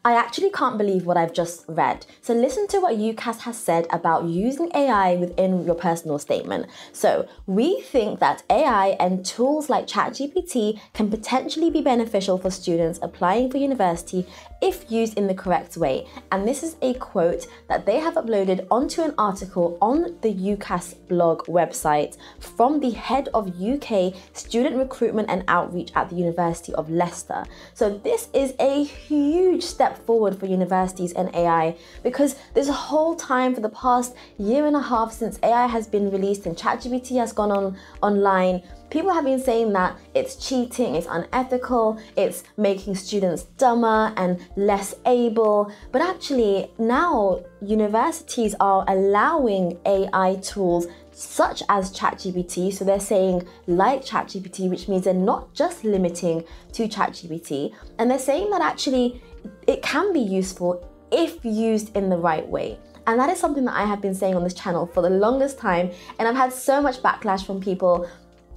I actually can't believe what I've just read. So listen to what UCAS has said about using AI within your personal statement. So we think that AI and tools like ChatGPT can potentially be beneficial for students applying for university if used in the correct way. And this is a quote that they have uploaded onto an article on the UCAS blog website from the head of UK Student Recruitment and Outreach at the University of Leicester. So this is a huge step forward for universities and AI, because this whole time for the past year and a half since AI has been released and ChatGPT has gone online, people have been saying that it's cheating, it's unethical, it's making students dumber and less able. But actually now universities are allowing AI tools such as ChatGPT. So they're saying like ChatGPT, which means they're not just limiting to ChatGPT, and they're saying that actually it can be useful if used in the right way. And that is something that I have been saying on this channel for the longest time, and I've had so much backlash from people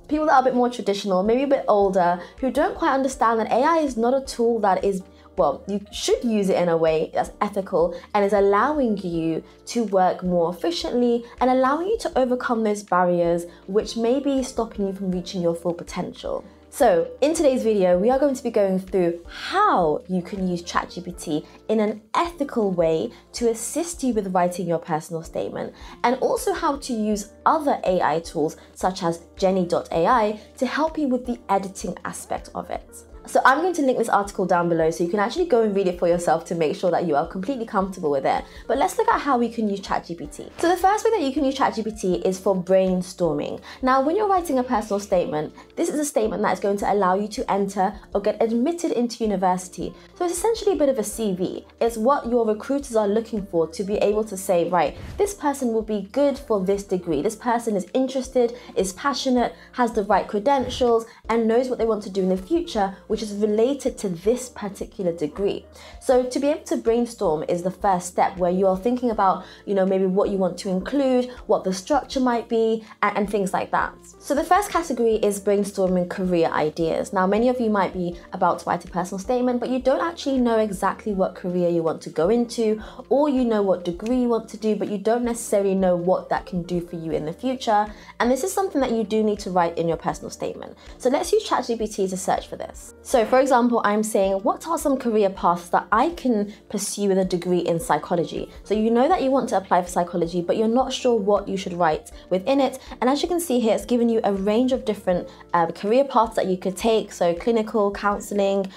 that are a bit more traditional, maybe a bit older, who don't quite understand that AI is not a tool that is, well, you should use it in a way that's ethical and is allowing you to work more efficiently and allowing you to overcome those barriers which may be stopping you from reaching your full potential. So in today's video, we are going to be going through how you can use ChatGPT in an ethical way to assist you with writing your personal statement, and also how to use other AI tools such as Jenny.ai to help you with the editing aspect of it. So I'm going to link this article down below so you can actually go and read it for yourself to make sure that you are completely comfortable with it. But let's look at how we can use ChatGPT. So the first way that you can use ChatGPT is for brainstorming. Now, when you're writing a personal statement, this is a statement that is going to allow you to enter or get admitted into university. So it's essentially a bit of a CV. It's what your recruiters are looking for to be able to say, right, this person will be good for this degree. This person is interested, is passionate, has the right credentials, and knows what they want to do in the future, which is related to this particular degree. So to be able to brainstorm is the first step, where you are thinking about, maybe what you want to include, what the structure might be, and things like that. So the first category is brainstorming career ideas. Now, many of you might be about to write a personal statement, but you don't actually know exactly what career you want to go into, or you know what degree you want to do, but you don't necessarily know what that can do for you in the future. And this is something that you do need to write in your personal statement. So let's use ChatGPT to search for this. So for example, I'm saying, what are some career paths that I can pursue with a degree in psychology? So you know that you want to apply for psychology, but you're not sure what you should write within it. And as you can see here, it's given you a range of different career paths that you could take. So clinical, counseling,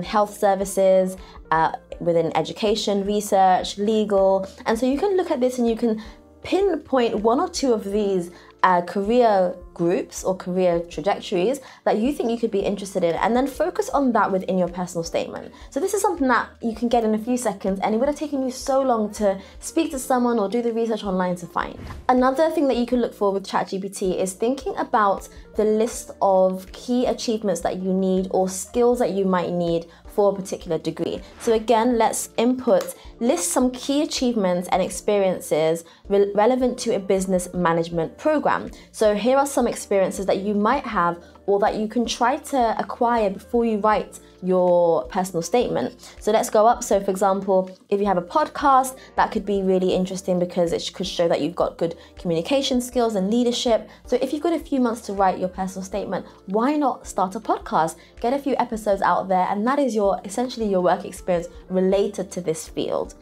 health services, within education, research, legal. And so you can look at this and you can pinpoint one or two of these career groups or career trajectories that you think you could be interested in, and then focus on that within your personal statement. So this is something that you can get in a few seconds, and it would have taken you so long to speak to someone or do the research online to find. Another thing that you can look for with ChatGPT is thinking about the list of key achievements that you need or skills that you might need for a particular degree. So again, let's list some key achievements and experiences relevant to a business management program. So here are some experiences that you might have or that you can try to acquire before you write your personal statement. So let's go up. So for example, if you have a podcast, that could be really interesting because it could show that you've got good communication skills and leadership. So if you've got a few months to write your personal statement, why not start a podcast? Get a few episodes out there, and that is essentially your work experience related to this field.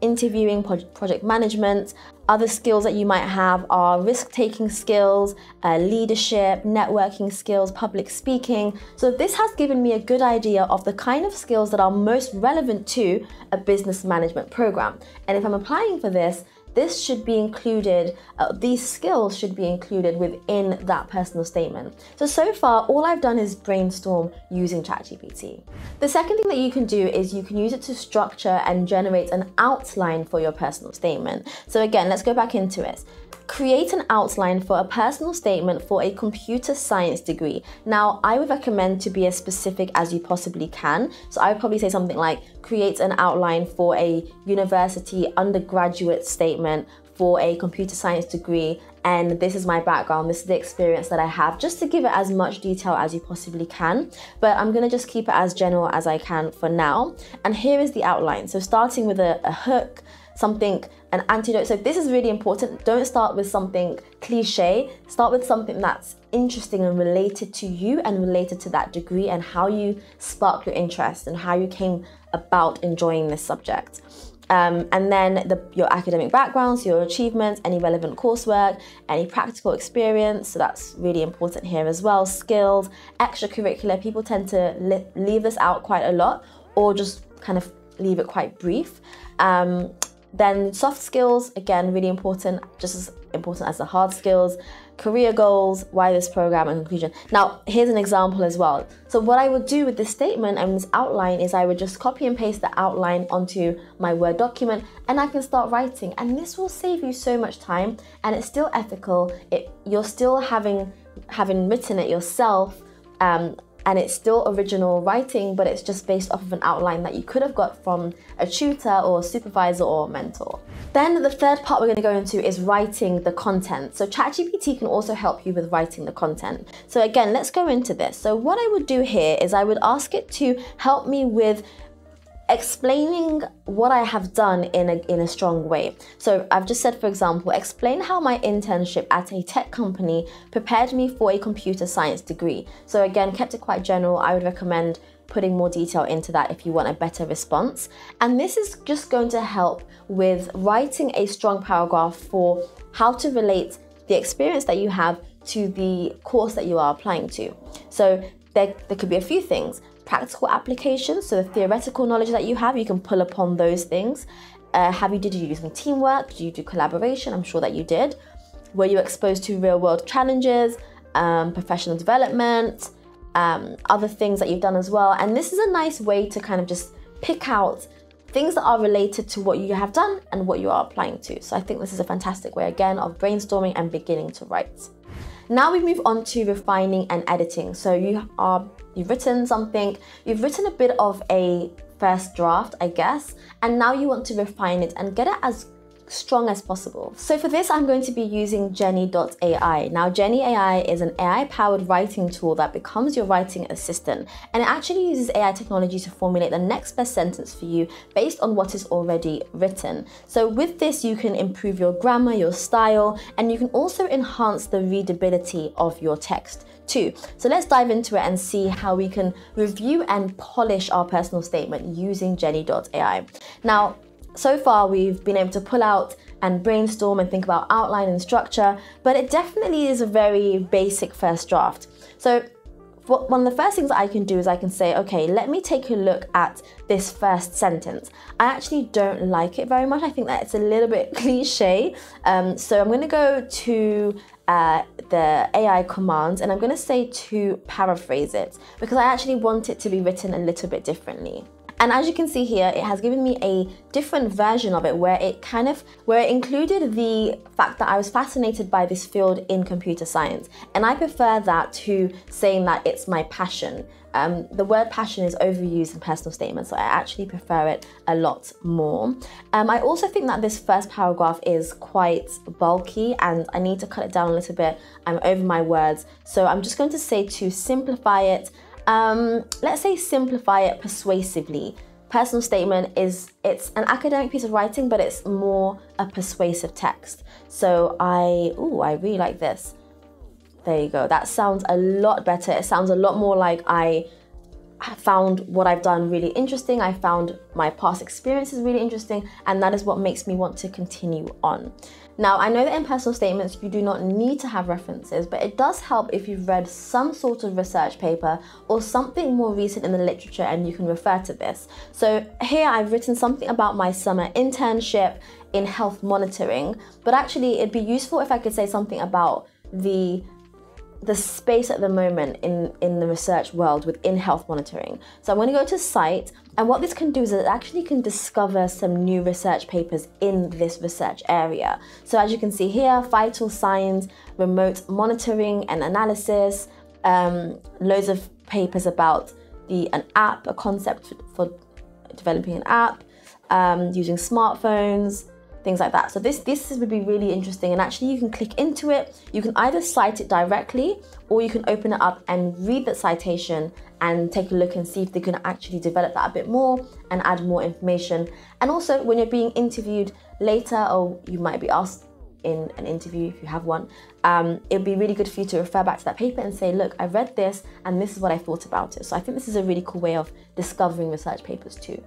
Interviewing, project management. Other skills that you might have are risk-taking skills, leadership, networking skills, public speaking. So this has given me a good idea of the kind of skills that are most relevant to a business management program. And if I'm applying for this, this should be included, these skills should be included within that personal statement. So far, all I've done is brainstorm using ChatGPT. The second thing that you can do is you can use it to structure and generate an outline for your personal statement. So again, let's go back into it. Create an outline for a personal statement for a computer science degree. Now, I would recommend to be as specific as you possibly can. So I would probably say something like, create an outline for a university undergraduate statement for a computer science degree, and this is my background, this is the experience that I have, just to give it as much detail as you possibly can. But I'm gonna just keep it as general as I can for now. And here is the outline. So starting with a hook, something, an antidote. So this is really important. Don't start with something cliche. Start with something that's interesting and related to you and related to that degree and how you spark your interest and how you came about enjoying this subject. And then your academic backgrounds, your achievements, any relevant coursework, any practical experience. So that's really important here as well. Skills, extracurricular. People tend to leave this out quite a lot or just kind of leave it quite brief. Then soft skills, again, really important, just as important as the hard skills. Career goals, why this program, and conclusion. Now, here's an example as well. So what I would do with this statement and this outline is I would just copy and paste the outline onto my Word document and I can start writing. And this will save you so much time, and it's still ethical. You're still having written it yourself, and it's still original writing, but it's just based off of an outline that you could have got from a tutor or supervisor or mentor. Then the third part we're going to go into is writing the content. So ChatGPT can also help you with writing the content. So again, let's go into this. So what I would do here is I would ask it to help me with explaining what I have done in a strong way. So I've just said, for example, explain how my internship at a tech company prepared me for a computer science degree. So again, kept it quite general. I would recommend putting more detail into that if you want a better response. And this is just going to help with writing a strong paragraph for how to relate the experience that you have to the course that you are applying to. So there could be a few things. Practical applications, so the theoretical knowledge that you have, you can pull upon those things. Did you do some teamwork? Did you do collaboration? I'm sure that you did. Were you exposed to real world challenges, professional development, other things that you've done as well? And this is a nice way to kind of just pick out things that are related to what you have done and what you are applying to. So I think this is a fantastic way, again, of brainstorming and beginning to write. Now we move on to refining and editing. So you've written something, you've written a bit of a first draft, I guess, and now you want to refine it and get it as strong as possible. So for this, I'm going to be using Jenny.ai. Now, Jenny AI is an AI-powered writing tool that becomes your writing assistant, and it actually uses AI technology to formulate the next best sentence for you based on what is already written. So with this, you can improve your grammar, your style, and you can also enhance the readability of your text too. So let's dive into it and see how we can review and polish our personal statement using Jenny.ai. Now, so far, we've been able to pull out and brainstorm and think about outline and structure, but it definitely is a very basic first draft. So one of the first things that I can do is I can say, okay, let me take a look at this first sentence. I actually don't like it very much. I think that it's a little bit cliche. So I'm going to go to the AI commands and I'm going to say to paraphrase it because I actually want it to be written a little bit differently. And as you can see here, it has given me a different version of it where it included the fact that I was fascinated by this field in computer science. And I prefer that to saying that it's my passion. The word passion is overused in personal statements, so I actually prefer it a lot more. I also think that this first paragraph is quite bulky and I need to cut it down a little bit. I'm over my words, so I'm just going to say to simplify it. Let's say simplify it persuasively. Personal statement it's an academic piece of writing, but it's more a persuasive text. So I really like this. There you go. That sounds a lot better. It sounds a lot more like I found what I've done really interesting. I found my past experiences really interesting, and that is what makes me want to continue on. Now, I know that in personal statements, you do not need to have references, but it does help if you've read some sort of research paper or something more recent in the literature and you can refer to this. So here I've written something about my summer internship in health monitoring, but actually it'd be useful if I could say something about the space at the moment in the research world within health monitoring. So I'm going to go to site, and what this can do is it actually can discover some new research papers in this research area. So as you can see here, vital signs, remote monitoring and analysis, loads of papers about an app, a concept for developing an app, using smartphones, things like that. So this would be really interesting, and actually you can click into it. You can either cite it directly, or you can open it up and read the citation and take a look and see if they can actually develop that a bit more and add more information. And also when you're being interviewed later, or you might be asked in an interview if you have one, it'd be really good for you to refer back to that paper and say, look, I read this and this is what I thought about it. So I think this is a really cool way of discovering research papers too.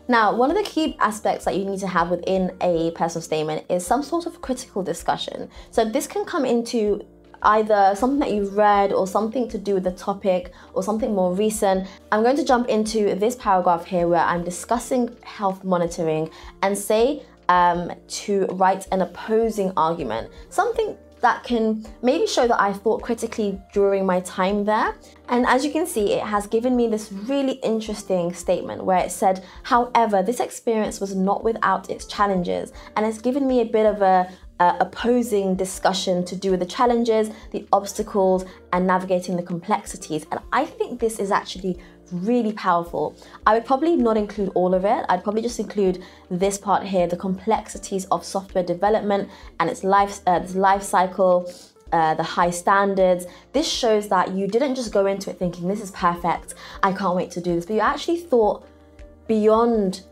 Now, one of the key aspects that you need to have within a personal statement is some sort of critical discussion. So this can come into either something that you've read or something to do with the topic or something more recent. I'm going to jump into this paragraph here where I'm discussing health monitoring and say to write an opposing argument, something that can maybe show that I thought critically during my time there. And as you can see, it has given me this really interesting statement where it said, however, this experience was not without its challenges, and it's given me a bit of a opposing discussion to do with the challenges, the obstacles, and navigating the complexities. And I think this is actually really powerful. I would probably not include all of it. I'd probably just include this part here, the complexities of software development and its life cycle, the high standards. This shows that you didn't just go into it thinking, this is perfect, I can't wait to do this, but you actually thought beyond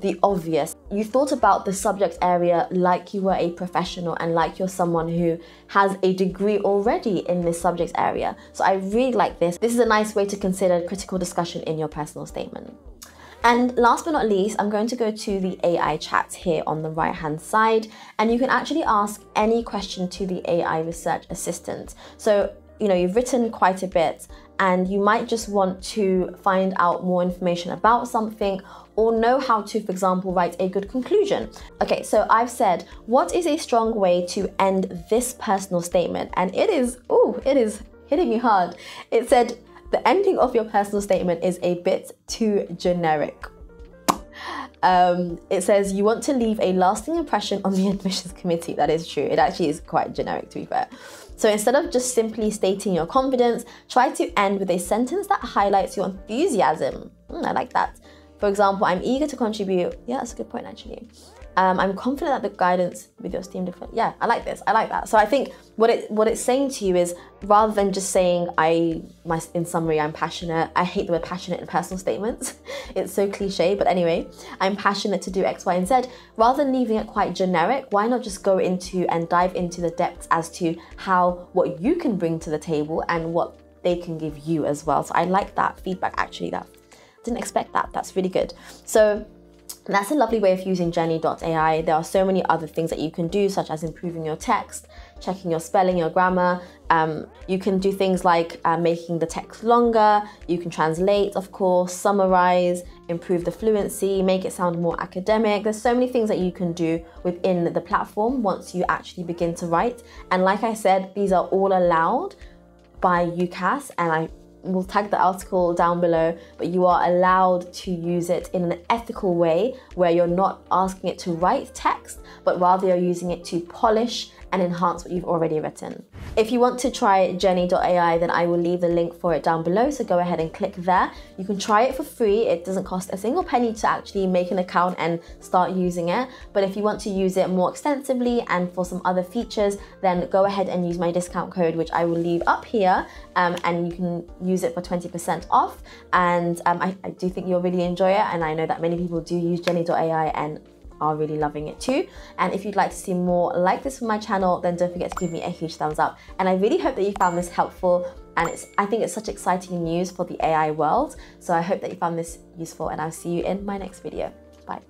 the obvious. You thought about the subject area like you were a professional and like you're someone who has a degree already in this subject area. So I really like this. This is a nice way to consider critical discussion in your personal statement. And last but not least, I'm going to go to the AI chat here on the right hand side, and you can actually ask any question to the AI research assistant. So, you know, you've written quite a bit and you might just want to find out more information about something or know how to, for example, write a good conclusion. Okay, so I've said, what is a strong way to end this personal statement? And it is hitting me hard. It said, the ending of your personal statement is a bit too generic. It says you want to leave a lasting impression on the admissions committee. That is true. It actually is quite generic, to be fair. So instead of just simply stating your confidence, try to end with a sentence that highlights your enthusiasm. I like that. For example, I'm eager to contribute. Yeah, that's a good point, actually. I'm confident that the guidance with your esteemed different. Yeah, I like this. I like that. So I think what it's saying to you is, rather than just saying in summary, I'm passionate. I hate the word passionate in personal statements. It's so cliche, but anyway, I'm passionate to do X, Y, and Z. Rather than leaving it quite generic, why not just go into and dive into the depths as to what you can bring to the table and what they can give you as well. So I like that feedback, actually. That didn't expect that. That's really good. So that's a lovely way of using Jenny.ai. There are so many other things that you can do, such as improving your text, checking your spelling, your grammar. You can do things like making the text longer. You can translate, of course, summarize, improve the fluency, make it sound more academic. There's so many things that you can do within the platform once you actually begin to write. And like I said, these are all allowed by UCAS, and I will tag the article down below, but you are allowed to use it in an ethical way where you're not asking it to write text, but rather you're using it to polish and enhance what you've already written. If you want to try Jenny.ai, then I will leave the link for it down below, so go ahead and click there. You can try it for free. It doesn't cost a single penny to actually make an account and start using it. But if you want to use it more extensively and for some other features, then go ahead and use my discount code, which I will leave up here, and you can use it for 20% off. And I do think you'll really enjoy it, and I know that many people do use Jenny.ai and are really loving it too. And if you'd like to see more like this from my channel, then don't forget to give me a huge thumbs up. And I really hope that you found this helpful, and I think it's such exciting news for the AI world. So I hope that you found this useful, and I'll see you in my next video. Bye.